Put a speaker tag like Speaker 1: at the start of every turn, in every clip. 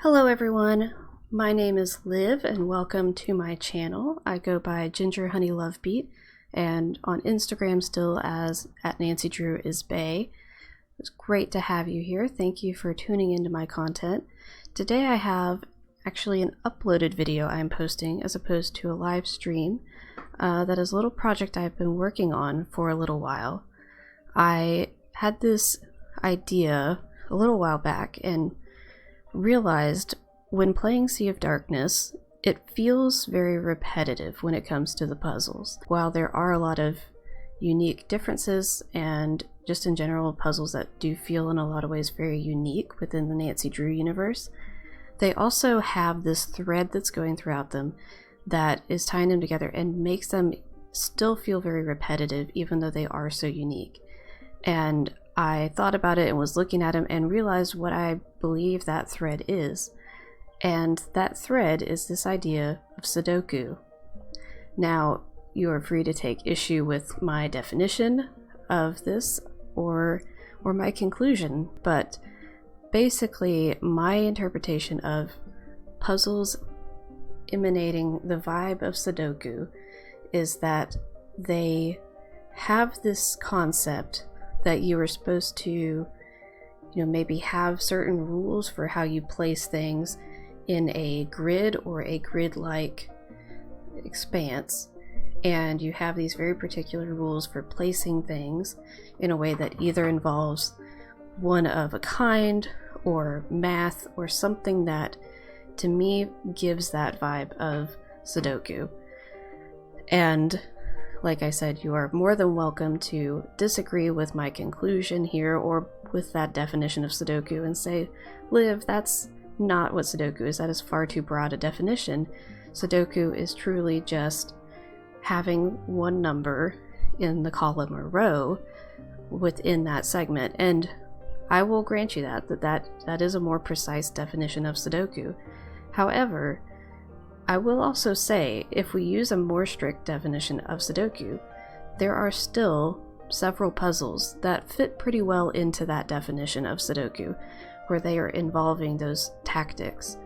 Speaker 1: Hello everyone, my name is Liv and welcome to my channel. I go by Ginger Honey Lovebeat and on Instagram still as @NancyDrewIsBay. It's great to have you here. Thank you for tuning into my content. Today I have actually an uploaded video I'm posting as opposed to a live stream. That is a little project I've been working on for a little while. I had this idea a little while back and realized when playing Sea of Darkness, it feels very repetitive when it comes to the puzzles. While there are a lot of unique differences and just in general puzzles that do feel in a lot of ways very unique within the Nancy Drew universe, they also have this thread that's going throughout them that is tying them together and makes them still feel very repetitive even though they are so unique. And I thought about it and was looking at them and realized what I believe that thread is. And that thread is this idea of Sudoku. Now, you are free to take issue with my definition of this or my conclusion, but basically my interpretation of puzzles emanating the vibe of Sudoku is that they have this concept that you are supposed to, maybe have certain rules for how you place things in a grid or a grid-like expanse. And you have these very particular rules for placing things in a way that either involves one of a kind or math or something that to me gives that vibe of Sudoku. And like I said, you are more than welcome to disagree with my conclusion here or with that definition of Sudoku and say, Liv, that's not what Sudoku is. That is far too broad a definition. Sudoku is truly just having one number in the column or row within that segment. And I will grant you that is a more precise definition of Sudoku. However, I will also say, if we use a more strict definition of Sudoku, there are still several puzzles that fit pretty well into that definition of Sudoku, where they are involving those tactics.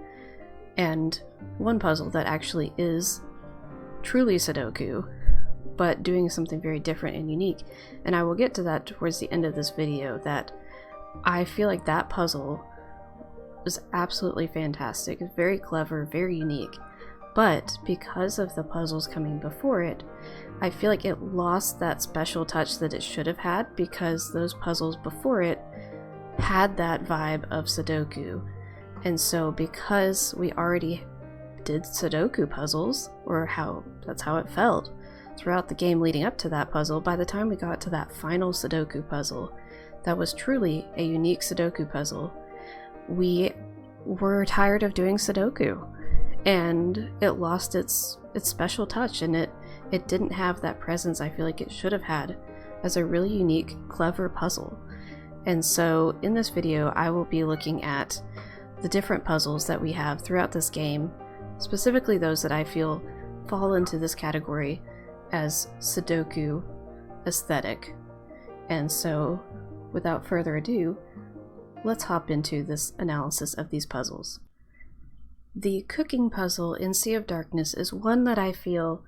Speaker 1: And one puzzle that actually is truly Sudoku, but doing something very different and unique, and I will get to that towards the end of this video, that I feel like that puzzle is absolutely fantastic. It's very clever, very unique. But because of the puzzles coming before it, I feel like it lost that special touch that it should have had, because those puzzles before it had that vibe of Sudoku. And so because we already did Sudoku puzzles, or that's how it felt throughout the game leading up to that puzzle, by the time we got to that final Sudoku puzzle that was truly a unique Sudoku puzzle, we were tired of doing Sudoku. And it lost its special touch, and it didn't have that presence I feel like it should have had as a really unique, clever puzzle. And so in this video I will be looking at the different puzzles that we have throughout this game, specifically those that I feel fall into this category as Sudoku aesthetic. And so without further ado, let's hop into this analysis of these puzzles. The cooking puzzle in Sea of Darkness is one that I feel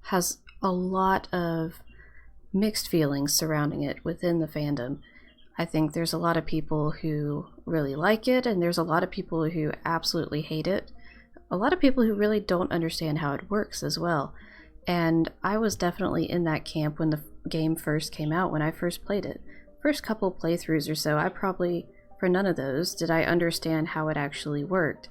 Speaker 1: has a lot of mixed feelings surrounding it within the fandom. I think there's a lot of people who really like it, and there's a lot of people who absolutely hate it. A lot of people who really don't understand how it works as well. And I was definitely in that camp when the game first came out, when I first played it. First couple playthroughs or so, for none of those did I understand how it actually worked.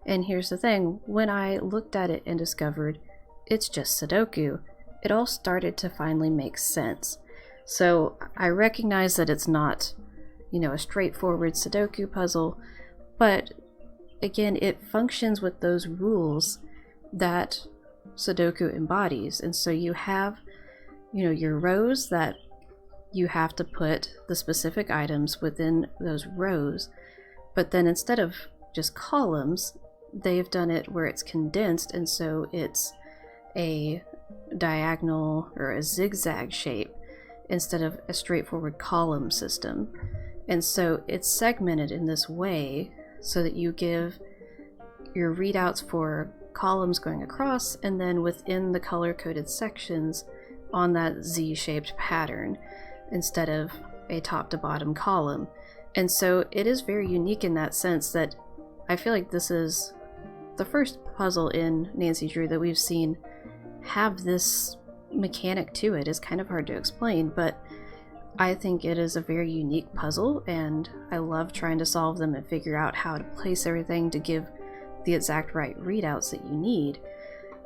Speaker 1: And here's the thing, when I looked at it and discovered it's just Sudoku, it all started to finally make sense. So I recognize that it's not, a straightforward Sudoku puzzle, but again, it functions with those rules that Sudoku embodies. And so you have, your rows that you have to put the specific items within those rows, but then instead of just columns, they've done it where it's condensed, and so it's a diagonal or a zigzag shape instead of a straightforward column system. And so it's segmented in this way so that you give your readouts for columns going across, and then within the color-coded sections on that Z-shaped pattern instead of a top to bottom column. And so it is very unique in that sense that I feel like this is the first puzzle in Nancy Drew that we've seen have this mechanic to it. It's kind of hard to explain, but I think it is a very unique puzzle, and I love trying to solve them and figure out how to place everything to give the exact right readouts that you need.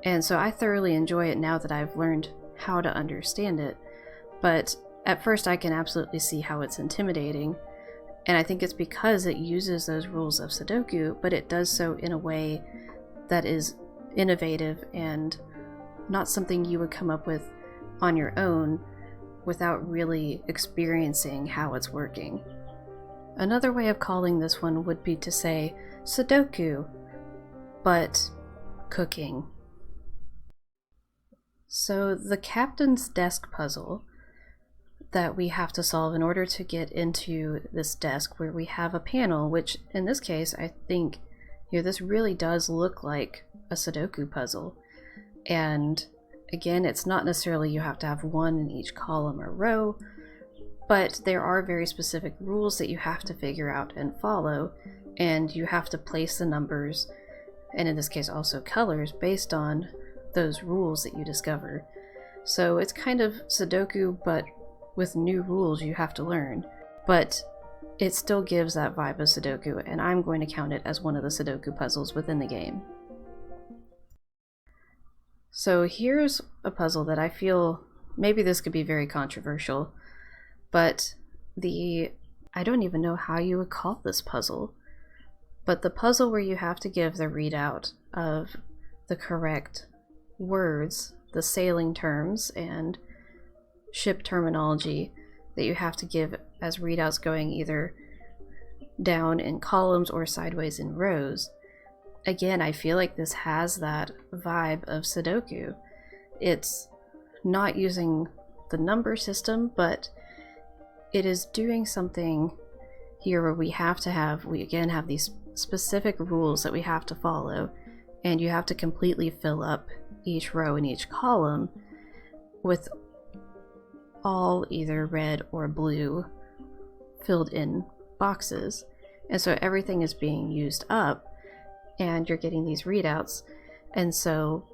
Speaker 1: And so I thoroughly enjoy it now that I've learned how to understand it. But at first I can absolutely see how it's intimidating, and I think it's because it uses those rules of Sudoku, but it does so in a way that is innovative and not something you would come up with on your own without really experiencing how it's working. Another way of calling this one would be to say Sudoku, but cooking. So the captain's desk puzzle that we have to solve in order to get into this desk, where we have a panel, which in this case I think, this really does look like a Sudoku puzzle. And again, it's not necessarily you have to have one in each column or row, but there are very specific rules that you have to figure out and follow, and you have to place the numbers, and in this case also colors, based on those rules that you discover. So it's kind of Sudoku, but with new rules you have to learn, but it still gives that vibe of Sudoku, and I'm going to count it as one of the Sudoku puzzles within the game. So here's a puzzle that I feel maybe this could be very controversial, but I don't even know how you would call this puzzle, but the puzzle where you have to give the readout of the correct words, the sailing terms and ship terminology that you have to give as readouts going either down in columns or sideways in rows. Again, I feel like this has that vibe of Sudoku. It's not using the number system, but it is doing something here where we again have these specific rules that we have to follow, and you have to completely fill up each row and each column with all either red or blue filled in boxes. And so everything is being used up and you're getting these readouts. And so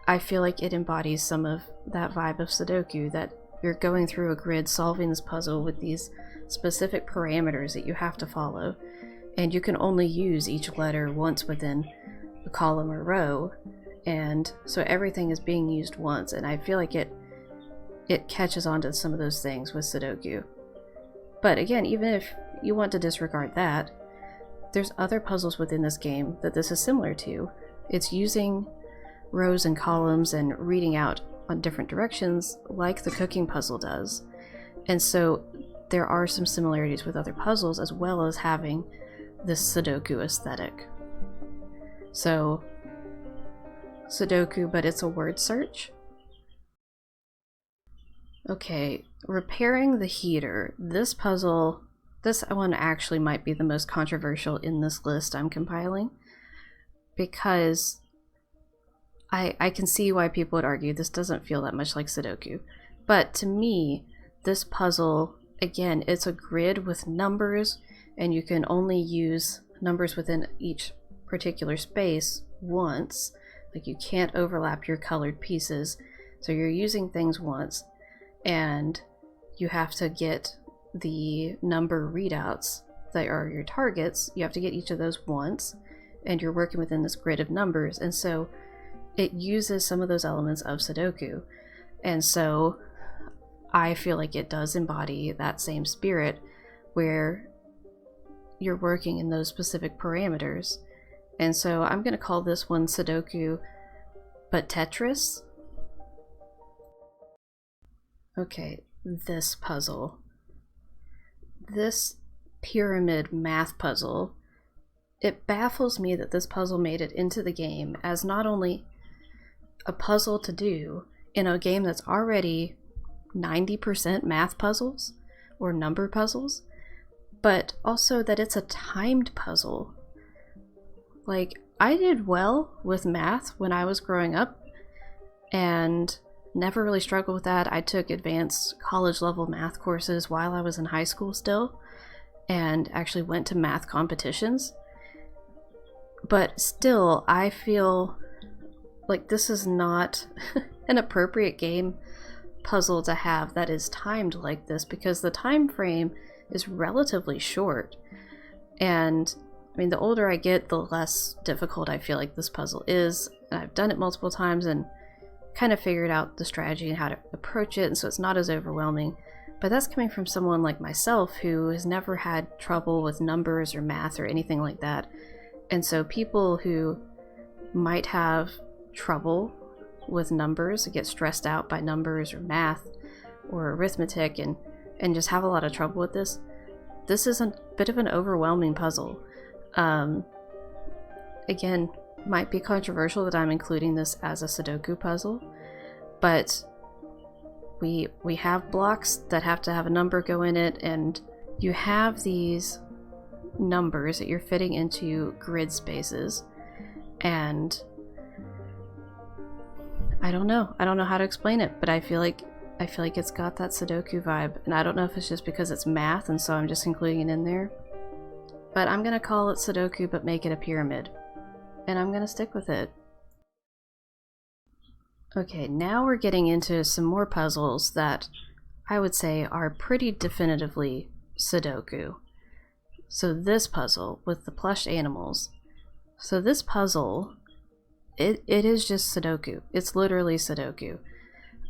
Speaker 1: I feel like it embodies some of that vibe of Sudoku, that you're going through a grid solving this puzzle with these specific parameters that you have to follow, and you can only use each letter once within a column or row, and so everything is being used once. And I feel like it catches on to some of those things with Sudoku. But again, even if you want to disregard that, there's other puzzles within this game that this is similar to. It's using rows and columns and reading out on different directions like the cooking puzzle does. And so there are some similarities with other puzzles, as well as having this Sudoku aesthetic. So Sudoku, but it's a word search. Okay, repairing the heater. This one actually might be the most controversial in this list I'm compiling, because I can see why people would argue this doesn't feel that much like Sudoku. But to me, this puzzle, again, it's a grid with numbers, and you can only use numbers within each particular space once. Like, you can't overlap your colored pieces, so you're using things once, and you have to get the number readouts that are your targets. You have to get each of those once, and you're working within this grid of numbers. And so it uses some of those elements of Sudoku, and so I feel like it does embody that same spirit where you're working in those specific parameters. And so I'm going to call this one Sudoku but Tetris. Okay, this puzzle. This pyramid math puzzle, it baffles me that this puzzle made it into the game as not only a puzzle to do in a game that's already 90% math puzzles or number puzzles, but also that it's a timed puzzle. Like, I did well with math when I was growing up and never really struggled with that. I took advanced college level math courses while I was in high school still, and actually went to math competitions. But still, I feel like this is not an appropriate game puzzle to have that is timed like this, because the time frame is relatively short. And I mean, the older I get, the less difficult I feel like this puzzle is. And I've done it multiple times and kind of figured out the strategy and how to approach it, and so it's not as overwhelming. But that's coming from someone like myself who has never had trouble with numbers or math or anything like that. And so people who might have trouble with numbers, get stressed out by numbers or math or arithmetic, and just have a lot of trouble with this, this is a bit of an overwhelming puzzle. Again, might be controversial that I'm including this as a Sudoku puzzle, but we have blocks that have to have a number go in it, and you have these numbers that you're fitting into grid spaces, and I don't know how to explain it, but I feel like it's got that Sudoku vibe, and I don't know if it's just because it's math and so I'm just including it in there, but I'm gonna call it Sudoku but make it a pyramid, and I'm gonna stick with it. Okay, now we're getting into some more puzzles that I would say are pretty definitively Sudoku. So this puzzle with the plush animals. So this puzzle, it is just Sudoku. It's literally Sudoku.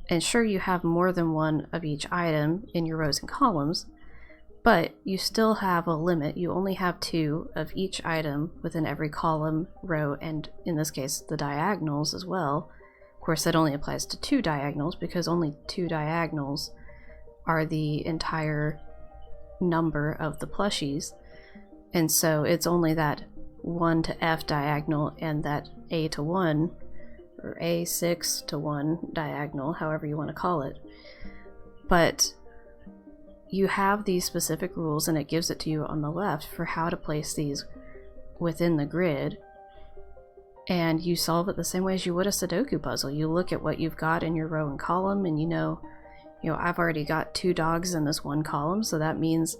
Speaker 1: And sure, you have more than one of each item in your rows and columns, but you still have a limit. You only have 2 of each item within every column, row, and in this case, the diagonals as well. Of course, that only applies to 2 diagonals because only 2 diagonals are the entire number of the plushies. And so it's only that 1 to F diagonal and that A to 1, or A6 to 1 diagonal, however you want to call it. But you have these specific rules, and it gives it to you on the left for how to place these within the grid. And you solve it the same way as you would a Sudoku puzzle. You look at what you've got in your row and column, and you know, I've already got 2 dogs in this one column, so that means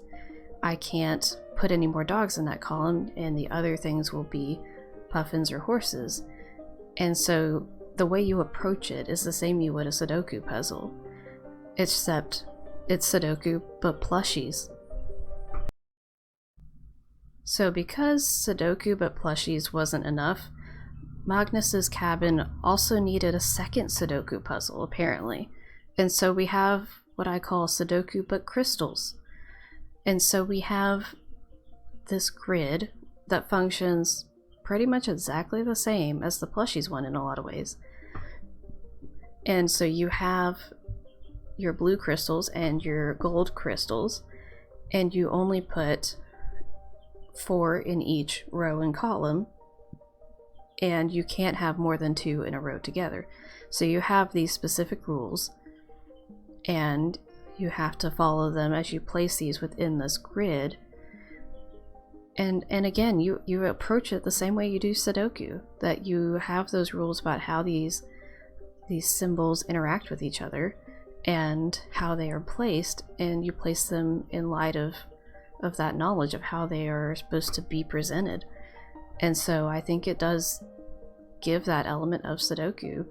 Speaker 1: I can't put any more dogs in that column, and the other things will be puffins or horses. And so the way you approach it is the same you would a Sudoku puzzle, except it's Sudoku but plushies. So because Sudoku but plushies wasn't enough, Magnus's cabin also needed a second Sudoku puzzle, apparently. And so we have what I call Sudoku but crystals. And so we have this grid that functions pretty much exactly the same as the plushies one in a lot of ways. And so you have your blue crystals and your gold crystals, and you only put 4 in each row and column, and you can't have more than 2 in a row together. So you have these specific rules, and you have to follow them as you place these within this grid. And again, you approach it the same way you do Sudoku, that you have those rules about how these symbols interact with each other and how they are placed, and you place them in light of that knowledge of how they are supposed to be presented. And so I think it does give that element of Sudoku,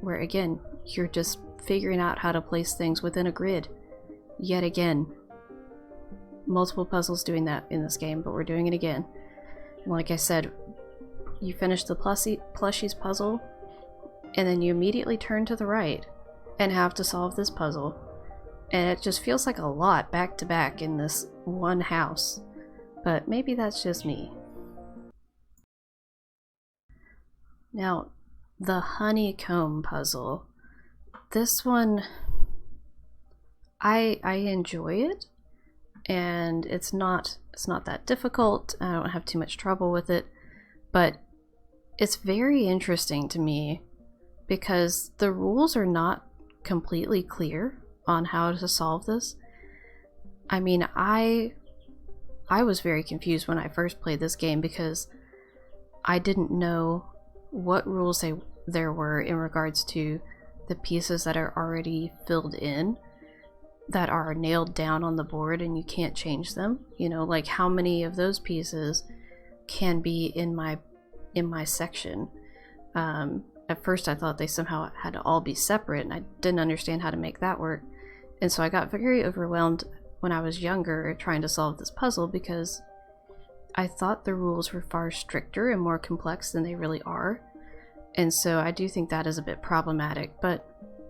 Speaker 1: where again, you're just figuring out how to place things within a grid. Yet again, multiple puzzles doing that in this game, but we're doing it again. And like I said, you finish the plushies puzzle, and then you immediately turn to the right and have to solve this puzzle. And it just feels like a lot back to back in this one house. But maybe that's just me. Now, the honeycomb puzzle. This one, I enjoy it, and it's not that difficult. I don't have too much trouble with it, but it's very interesting to me because the rules are not completely clear on how to solve this. I mean, I I was very confused when I first played this game because I didn't know what rules there were in regards to the pieces that are already filled in, that are nailed down on the board and you can't change them. You know, like how many of those pieces can be in my section. At first I thought they somehow had to all be separate, and I didn't understand how to make that work. And so I got very overwhelmed when I was younger trying to solve this puzzle because I thought the rules were far stricter and more complex than they really are. And so I do think that is a bit problematic, but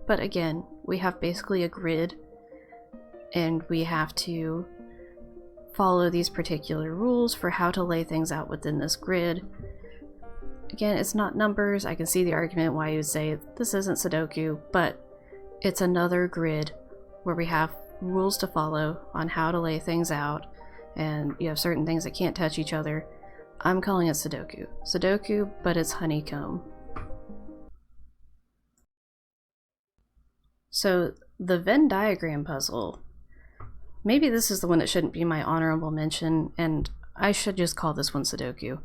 Speaker 1: again, we have basically a grid and we have to follow these particular rules for how to lay things out within this grid. Again, it's not numbers. I can see the argument why you would say this isn't Sudoku, but it's another grid where we have rules to follow on how to lay things out, and you have certain things that can't touch each other. I'm calling it Sudoku. Sudoku, but it's honeycomb. So the Venn diagram puzzle, maybe this is the one that shouldn't be my honorable mention, and I should just call this one Sudoku.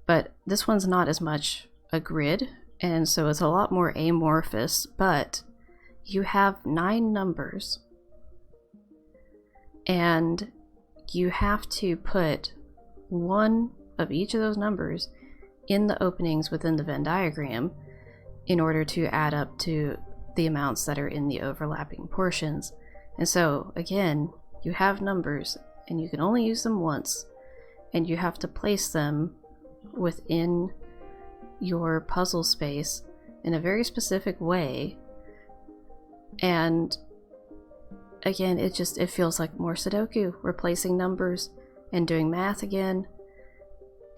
Speaker 1: But this one's not as much a grid, and so it's a lot more amorphous, but you have 9 numbers. And you have to put one of each of those numbers in the openings within the Venn diagram in order to add up to the amounts that are in the overlapping portions. And so, again, you have numbers, and you can only use them once, and you have to place them within your puzzle space in a very specific way. And again, it feels like more Sudoku, replacing numbers and doing math again.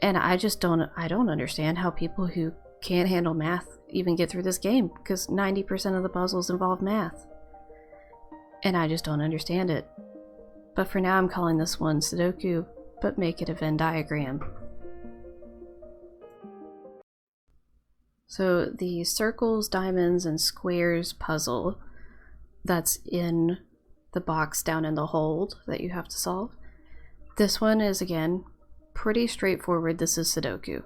Speaker 1: And I don't understand how people who can't handle math even get through this game, because 90% of the puzzles involve math. And I just don't understand it. But for now, I'm calling this one Sudoku, but make it a Venn diagram. So the circles, diamonds, and squares puzzle that's in the box down in the hold that you have to solve, this one is, again, pretty straightforward. This is Sudoku.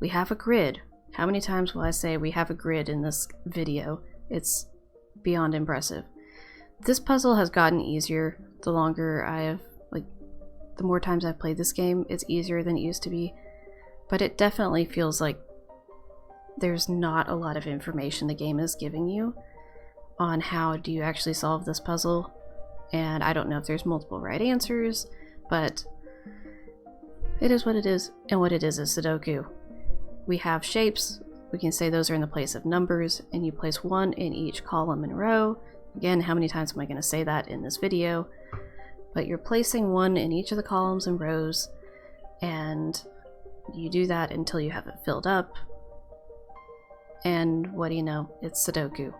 Speaker 1: We have a grid. How many times will I say we have a grid in this video? It's beyond impressive. This puzzle has gotten easier the longer the more times I've played this game. It's easier than it used to be, but it definitely feels like there's not a lot of information the game is giving you on how do you actually solve this puzzle. And I don't know if there's multiple right answers, but it is what it is, and what it is Sudoku. We have shapes. We can say those are in the place of numbers, and you place one in each column and row. Again, how many times am I going to say that in this video? But you're placing one in each of the columns and rows, and you do that until you have it filled up. And what do you know? It's Sudoku.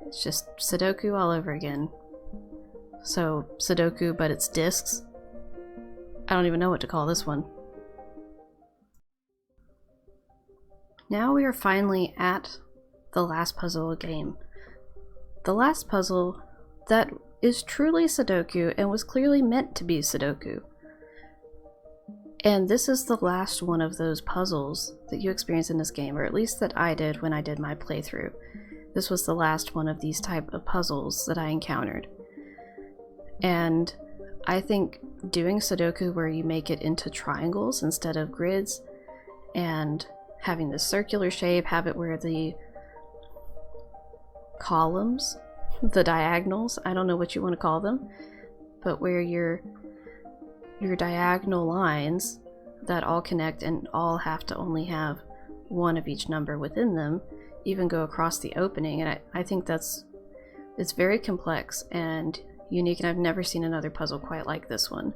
Speaker 1: It's just Sudoku all over again. So, Sudoku, but it's discs. I don't even know what to call this one. Now we are finally at the last puzzle game. The last puzzle that is truly Sudoku and was clearly meant to be Sudoku. And this is the last one of those puzzles that you experience in this game, or at least that I did when I did my playthrough. This was the last one of these type of puzzles that I encountered. And I think doing Sudoku where you make it into triangles instead of grids, and having the circular shape, have it where the columns, the diagonals, I don't know what you want to call them, but where your diagonal lines that all connect and all have to only have one of each number within them even go across the opening. And I think it's very complex and unique, and I've never seen another puzzle quite like this one.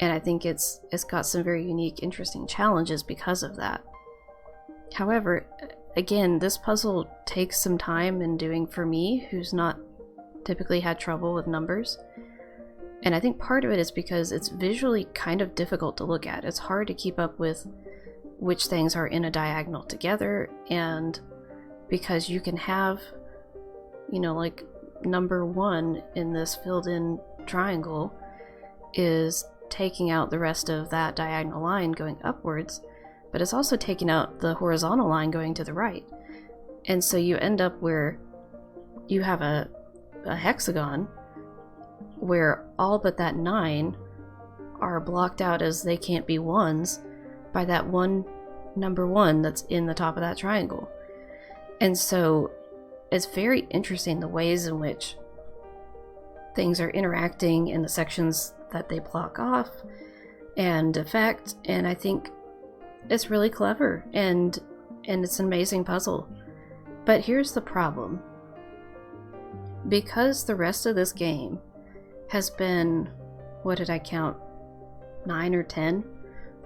Speaker 1: And I think it's got some very unique, interesting challenges because of that. However, again, this puzzle takes some time in doing for me, who's not typically had trouble with numbers. And I think part of it is because it's visually kind of difficult to look at. It's hard to keep up with which things are in a diagonal together, and because you can have, like number 1 in this filled in triangle is taking out the rest of that diagonal line going upwards, but it's also taking out the horizontal line going to the right. And so you end up where you have a hexagon where all but that 9 are blocked out as they can't be 1s by that one number 1 that's in the top of that triangle. And so it's very interesting the ways in which things are interacting in the sections that they block off and affect, and I think it's really clever and it's an amazing puzzle. But here's the problem. Because the rest of this game has been, what did I count, 9 or 10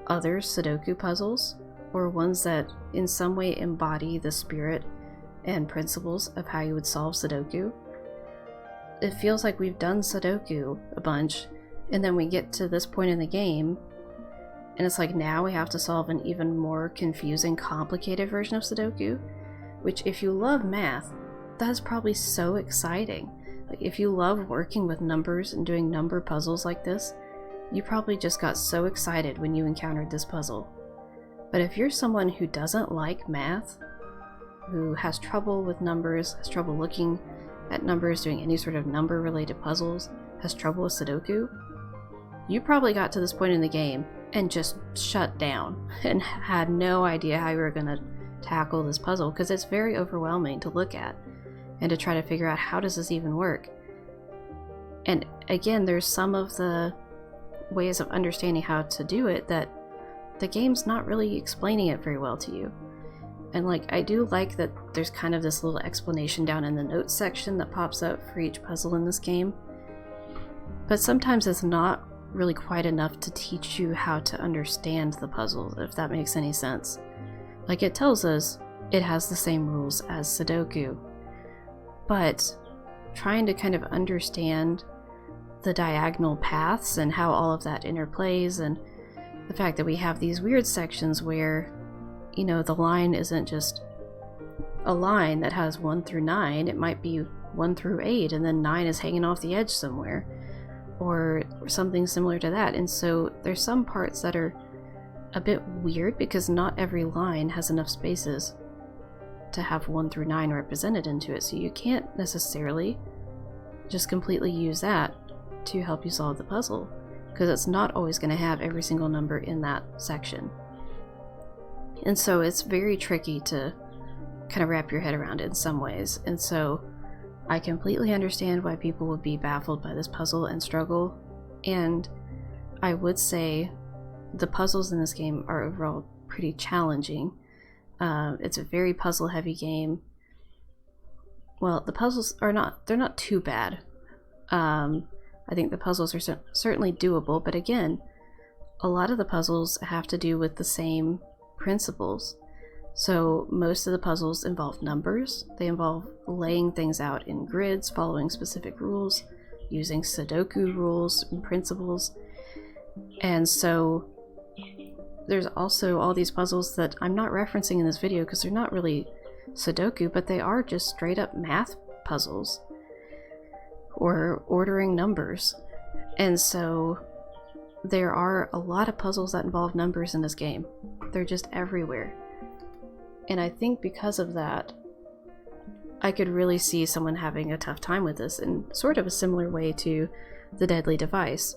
Speaker 1: other Sudoku puzzles, or ones that in some way embody the spirit and principles of how you would solve Sudoku. It feels like we've done Sudoku a bunch, and then we get to this point in the game, and it's like now we have to solve an even more confusing, complicated version of Sudoku, which if you love math, that's probably so exciting. Like if you love working with numbers and doing number puzzles like this, you probably just got so excited when you encountered this puzzle. But if you're someone who doesn't like math, who has trouble with numbers, has trouble looking at numbers, doing any sort of number related puzzles, has trouble with Sudoku, you probably got to this point in the game and just shut down and had no idea how you were going to tackle this puzzle, because it's very overwhelming to look at and to try to figure out how does this even work. And again, there's some of the ways of understanding how to do it that the game's not really explaining it very well to you. And like, I do like that there's kind of this little explanation down in the notes section that pops up for each puzzle in this game, but sometimes it's not really quite enough to teach you how to understand the puzzle, if that makes any sense. Like, it tells us it has the same rules as Sudoku, but trying to kind of understand the diagonal paths and how all of that interplays, and the fact that we have these weird sections where, you know, the line isn't just a line that has 1 through 9, it might be 1 through 8 and then 9 is hanging off the edge somewhere, or something similar to that. And so there's some parts that are a bit weird because not every line has enough spaces to have 1 through 9 represented into it, so you can't necessarily just completely use that to help you solve the puzzle, because it's not always going to have every single number in that section. And so it's very tricky to kind of wrap your head around it in some ways. And so I completely understand why people would be baffled by this puzzle and struggle. And I would say the puzzles in this game are overall pretty challenging. It's a very puzzle heavy game. Well, the puzzles are they're not too bad. I think the puzzles are certainly doable, but again, a lot of the puzzles have to do with the same principles. So most of the puzzles involve numbers. They involve laying things out in grids, following specific rules, using Sudoku rules and principles. And so there's also all these puzzles that I'm not referencing in this video because they're not really Sudoku, but they are just straight up math puzzles or ordering numbers. And so there are a lot of puzzles that involve numbers in this game. They're just everywhere. And I think because of that, I could really see someone having a tough time with this in sort of a similar way to the Deadly Device.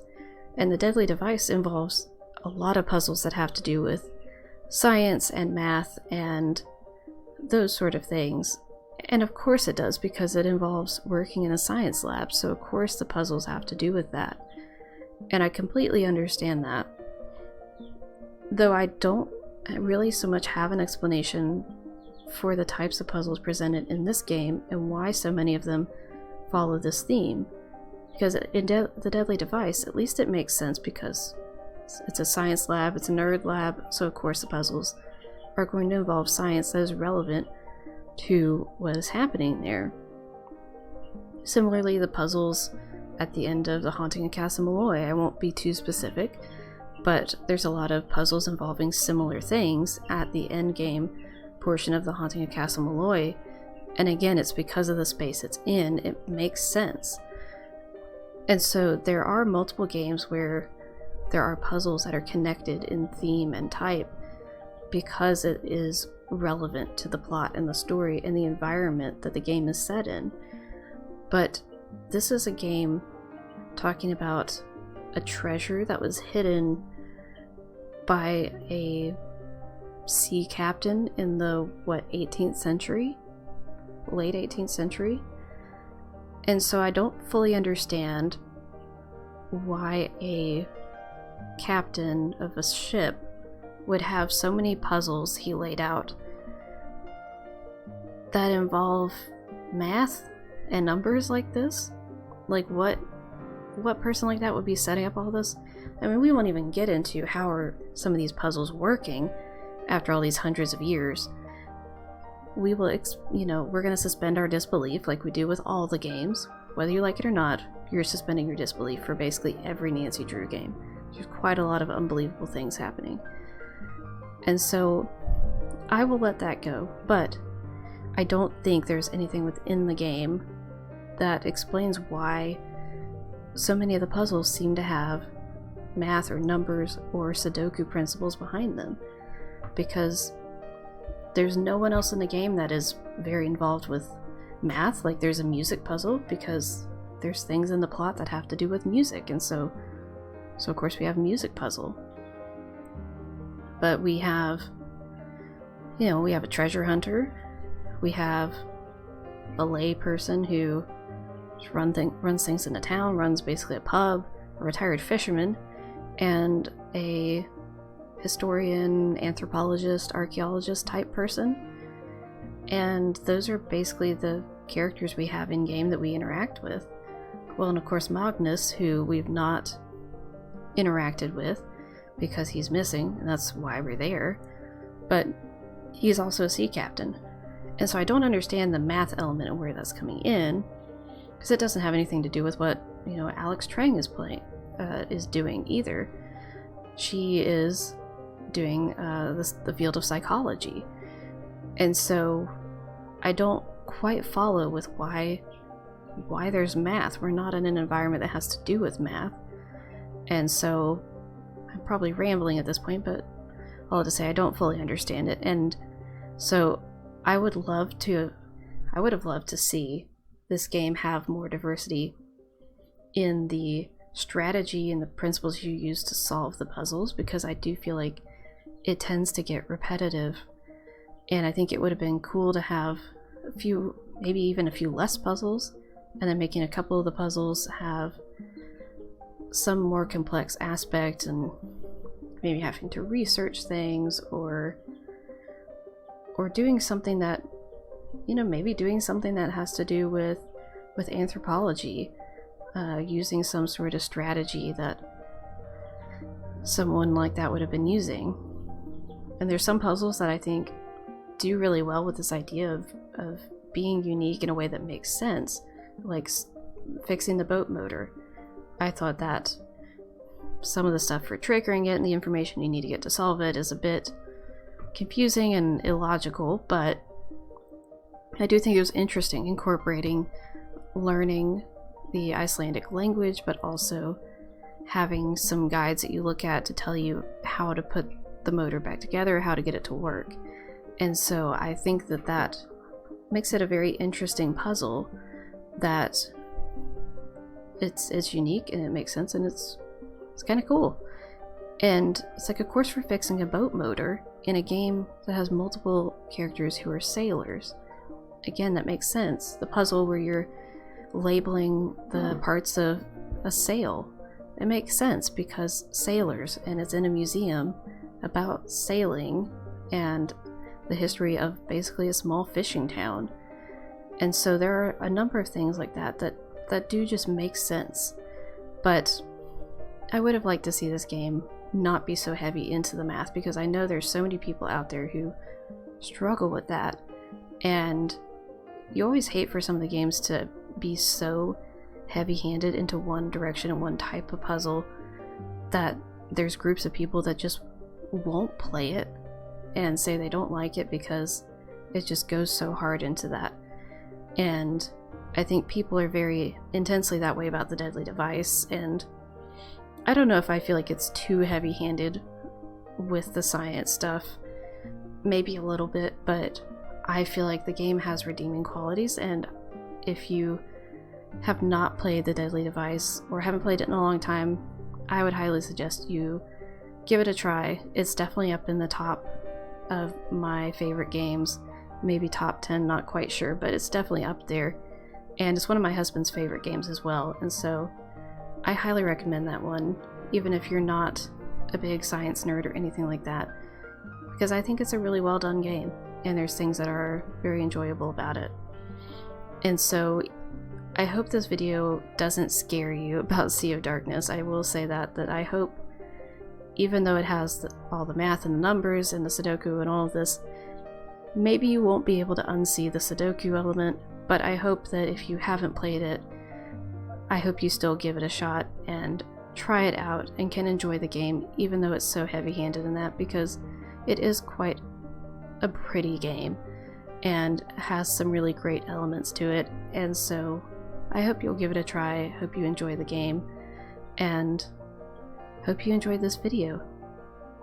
Speaker 1: And the Deadly Device involves a lot of puzzles that have to do with science and math and those sort of things. And of course it does, because it involves working in a science lab, so of course the puzzles have to do with that. And I completely understand that. Though I don't really so much have an explanation for the types of puzzles presented in this game and why so many of them follow this theme. Because in the Deadly Device, at least it makes sense because it's a science lab, it's a nerd lab, so of course the puzzles are going to involve science that is relevant to what is happening there. Similarly, the puzzles at the end of The Haunting of Castle Malloy, I won't be too specific, but there's a lot of puzzles involving similar things at the end game portion of The Haunting of Castle Malloy, and again, it's because of the space it's in, it makes sense. And so there are multiple games where there are puzzles that are connected in theme and type because it is relevant to the plot and the story and the environment that the game is set in. But this is a game talking about a treasure that was hidden by a sea captain in the 18th century, late 18th century. And so I don't fully understand why a captain of a ship would have so many puzzles he laid out that involve math and numbers like this. Like what person like that would be setting up all this? I mean, we won't even get into how are some of these puzzles working after all these hundreds of years. We will, we're going to suspend our disbelief like we do with all the games. Whether you like it or not, you're suspending your disbelief for basically every Nancy Drew game. There's quite a lot of unbelievable things happening. And so I will let that go, but I don't think there's anything within the game that explains why so many of the puzzles seem to have math or numbers or Sudoku principles behind them, because there's no one else in the game that is very involved with math. Like, there's a music puzzle because there's things in the plot that have to do with music, and so of course we have a music puzzle. But we have, we have a treasure hunter, we have a lay person who runs things in the town, runs basically a pub, a retired fisherman, and a historian, anthropologist, archaeologist type person. And those are basically the characters we have in game that we interact with. Well, and of course Magnus, who we've not interacted with because he's missing, and that's why we're there, but he's also a sea captain. And so I don't understand the math element and where that's coming in, because it doesn't have anything to do with what Alex Trang is doing either. She is doing the field of psychology, and so I don't quite follow with why there's math. We're not in an environment that has to do with math, and so I'm probably rambling at this point, but I'll have to say I don't fully understand it. And so I would have loved to see this game have more diversity in the strategy and the principles you use to solve the puzzles, because I do feel like it tends to get repetitive, and I think it would have been cool to have a few, maybe even a few less puzzles, and then making a couple of the puzzles have some more complex aspect, and maybe having to research things, or doing something that, maybe doing something that has to do with anthropology, using some sort of strategy that someone like that would have been using. And there's some puzzles that I think do really well with this idea of being unique in a way that makes sense, like fixing the boat motor. I thought that some of the stuff for triggering it and the information you need to get to solve it is a bit confusing and illogical, but I do think it was interesting incorporating learning the Icelandic language, but also having some guides that you look at to tell you how to put the motor back together, how to get it to work. And so I think that makes it a very interesting puzzle, that it's unique and it makes sense, and it's kind of cool. And it's like, of course, we're fixing a boat motor in a game that has multiple characters who are sailors. Again, that makes sense. The puzzle where you're labeling the parts of a sail, it makes sense because sailors, and it's in a museum about sailing and the history of basically a small fishing town. And so there are a number of things like that do just make sense. But I would have liked to see this game not be so heavy into the math, because I know there's so many people out there who struggle with that, and you always hate for some of the games to be so heavy-handed into one direction and one type of puzzle that there's groups of people that just won't play it and say they don't like it because it just goes so hard into that. And I think people are very intensely that way about the Deadly Device, and I don't know if I feel like it's too heavy-handed with the science stuff. Maybe a little bit, but I feel like the game has redeeming qualities, and if you have not played The Deadly Device or haven't played it in a long time, I would highly suggest you give it a try. It's definitely up in the top of my favorite games, maybe top 10, not quite sure, but it's definitely up there. And it's one of my husband's favorite games as well, and so I highly recommend that one, even if you're not a big science nerd or anything like that, because I think it's a really well done game, and there's things that are very enjoyable about it. And so I hope this video doesn't scare you about Sea of Darkness. I will say that I hope, even though it has all the math and the numbers and the Sudoku and all of this, maybe you won't be able to unsee the Sudoku element, but I hope that if you haven't played it, I hope you still give it a shot and try it out and can enjoy the game, even though it's so heavy-handed in that, because it is quite a pretty game and has some really great elements to it. And so I hope you'll give it a try, hope you enjoy the game, and hope you enjoyed this video.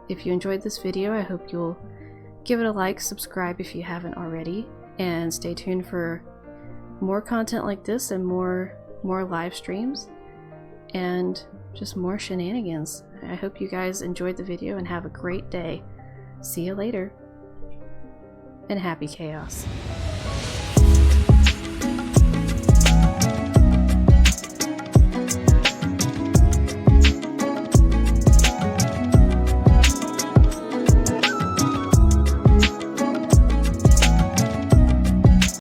Speaker 1: If you enjoyed this video, I hope you'll give it a like, subscribe if you haven't already, and stay tuned for more content like this and more live streams and just more shenanigans. I hope you guys enjoyed the video and have a great day. See you later, and happy chaos.